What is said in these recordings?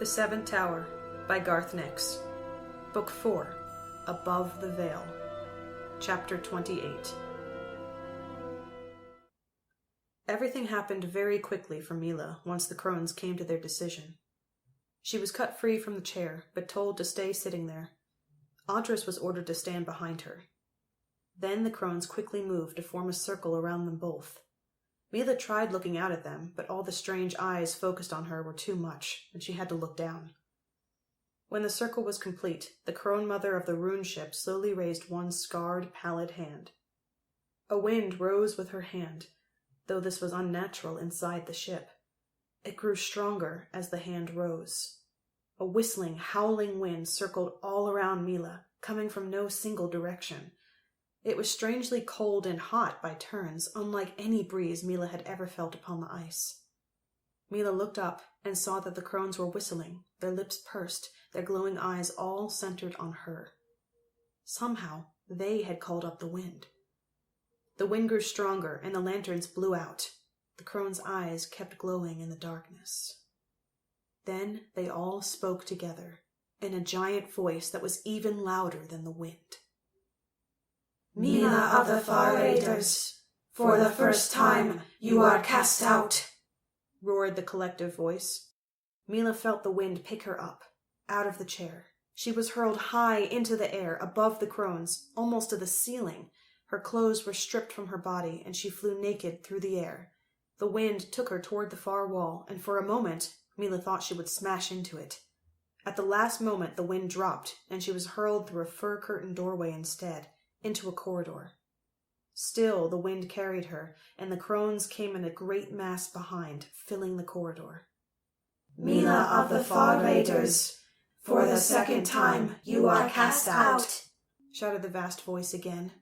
The Seventh Tower by Garth Nix. Book 4, Above the Veil. Chapter 28. Everything happened very quickly for Milla once the Crones came to their decision. She was cut free from the chair, but told to stay sitting there. Audrus was ordered to stand behind her. Then the Crones quickly moved to form a circle around them both. Milla tried looking out at them, but all the strange eyes focused on her were too much, and she had to look down. When the circle was complete, the crone mother of the rune ship slowly raised one scarred, pallid hand. A wind rose with her hand, though this was unnatural inside the ship. It grew stronger as the hand rose. A whistling, howling wind circled all around Milla, coming from no single direction. It was strangely cold and hot by turns, unlike any breeze Milla had ever felt upon the ice. Milla looked up and saw that the crones were whistling, their lips pursed, their glowing eyes all centered on her. Somehow, they had called up the wind. The wind grew stronger, and the lanterns blew out. The crones' eyes kept glowing in the darkness. Then they all spoke together, in a giant voice that was even louder than the wind. Milla of the Far Raiders, for the first time you are cast out, roared the collective voice. Milla felt the wind pick her up, out of the chair. She was hurled high into the air, above the crones, almost to the ceiling. Her clothes were stripped from her body, and she flew naked through the air. The wind took her toward the far wall, and for a moment Milla thought she would smash into it. At the last moment the wind dropped, and she was hurled through a fur-curtained doorway instead, into a corridor. Still the wind carried her, and the crones came in a great mass behind, filling the corridor. Milla of the Far Raiders, for the second time you are cast out, shouted the vast voice again.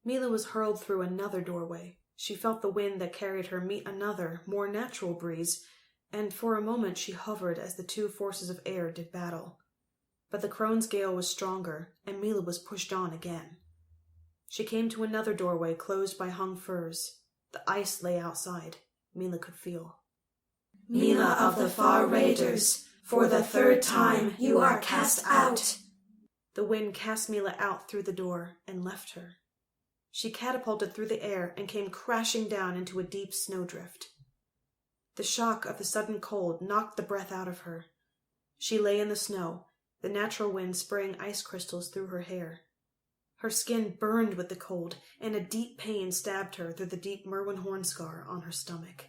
Milla was hurled through another doorway. She felt the wind that carried her meet another, more natural breeze, and for a moment she hovered as the two forces of air did battle. But the crone's gale was stronger, and Milla was pushed on again. She came to another doorway closed by hung firs. The ice lay outside. Milla could feel. Milla of the Far Raiders, for the third time you are cast out. The wind cast Milla out through the door and left her. She catapulted through the air and came crashing down into a deep snowdrift. The shock of the sudden cold knocked the breath out of her. She lay in the snow, the natural wind spraying ice crystals through her hair. Her skin burned with the cold, and a deep pain stabbed her through the deep Merwin horn scar on her stomach.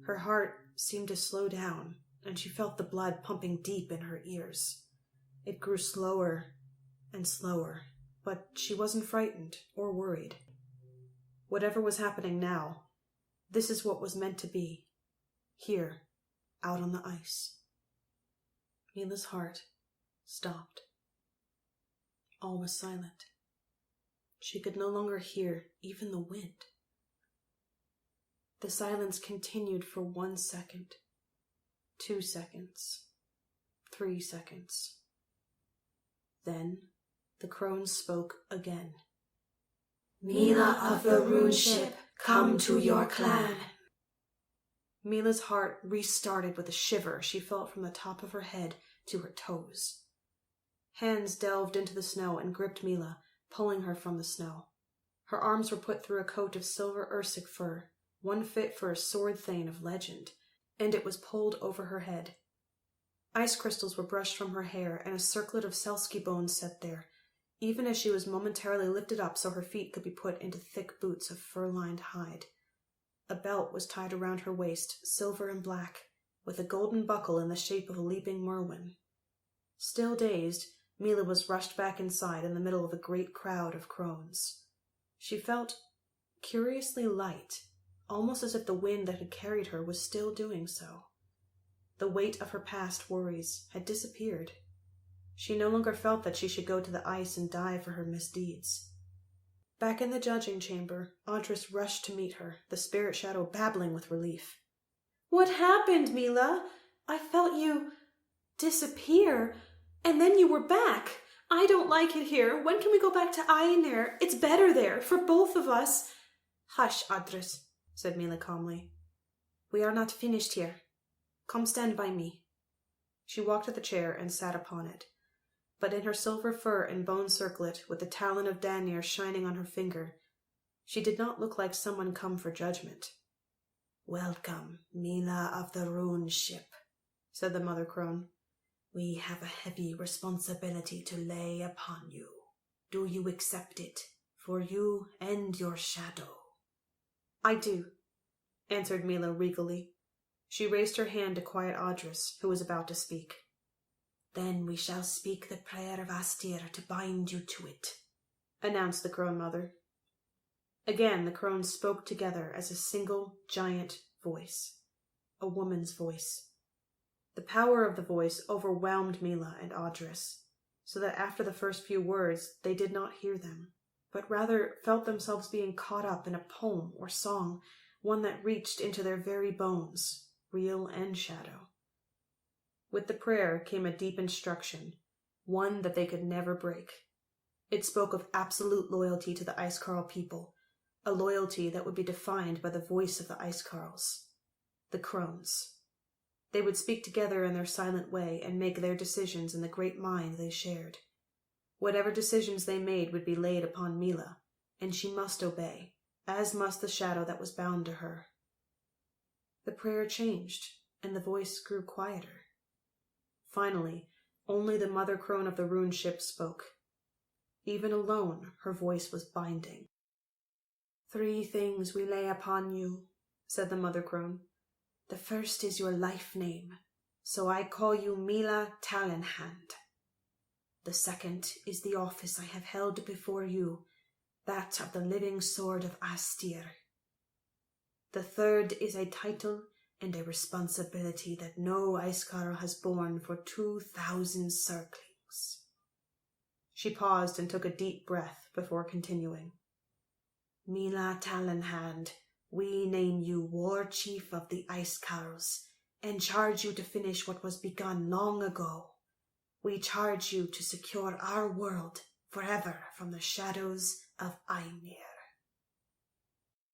Her heart seemed to slow down, and she felt the blood pumping deep in her ears. It grew slower and slower, but she wasn't frightened or worried. Whatever was happening now, this is what was meant to be, here, out on the ice. Milla's heart stopped. All was silent. She could no longer hear even the wind. The silence continued for 1 second, 2 seconds, 3 seconds. Then the crones spoke again. Milla of the rune ship, come to your clan. Milla's heart restarted with a shiver she felt from the top of her head to her toes. Hands delved into the snow and gripped Milla, pulling her from the snow. Her arms were put through a coat of silver ursik fur, one fit for a sword thane of legend, and it was pulled over her head. Ice crystals were brushed from her hair, and a circlet of Selski bones set there, even as she was momentarily lifted up so her feet could be put into thick boots of fur-lined hide. A belt was tied around her waist, silver and black, with a golden buckle in the shape of a leaping Merwin. Still dazed, Milla was rushed back inside in the middle of a great crowd of crones. She felt curiously light, almost as if the wind that had carried her was still doing so. The weight of her past worries had disappeared. She no longer felt that she should go to the ice and die for her misdeeds. Back in the judging chamber, Audrus rushed to meet her, the spirit shadow babbling with relief. "What happened, Milla? I felt you disappear, and then you were back. I don't like it here. When can we go back to Aenir? It's better there, for both of us." "Hush, Audrus," said Milla calmly. "We are not finished here. Come stand by me." She walked to the chair and sat upon it. But in her silver fur and bone circlet, with the talon of Danir shining on her finger, she did not look like someone come for judgment. "Welcome, Milla of the Rune Ship," said the Mother Crone. "We have a heavy responsibility to lay upon you. Do you accept it, for you and your shadow?" "I do," answered Milla regally. She raised her hand to quiet Audrus, who was about to speak. "Then we shall speak the prayer of Astir to bind you to it," announced the Crone Mother. Again the crones spoke together as a single giant voice, a woman's voice. The power of the voice overwhelmed Milla and Audrus, so that after the first few words they did not hear them, but rather felt themselves being caught up in a poem or song, one that reached into their very bones, real and shadow. With the prayer came a deep instruction, one that they could never break. It spoke of absolute loyalty to the Icecarl people, a loyalty that would be defined by the voice of the Icecarls, the Crones. They would speak together in their silent way and make their decisions in the great mind they shared. Whatever decisions they made would be laid upon Milla, and she must obey, as must the shadow that was bound to her. The prayer changed, and the voice grew quieter. Finally, only the Mother Crone of the Rune Ship spoke. Even alone, her voice was binding. "3 things we lay upon you," said the Mother Crone. "The first is your life name, so I call you Milla Talonhand. The second is the office I have held before you, that of the living sword of Astir. The third is a title and a responsibility that no Icecarl has borne for 2,000 circlings." She paused and took a deep breath before continuing. "Milla Talonhand, we name you War Chief of the Icecarls, and charge you to finish what was begun long ago. We charge you to secure our world forever from the shadows of Ymir."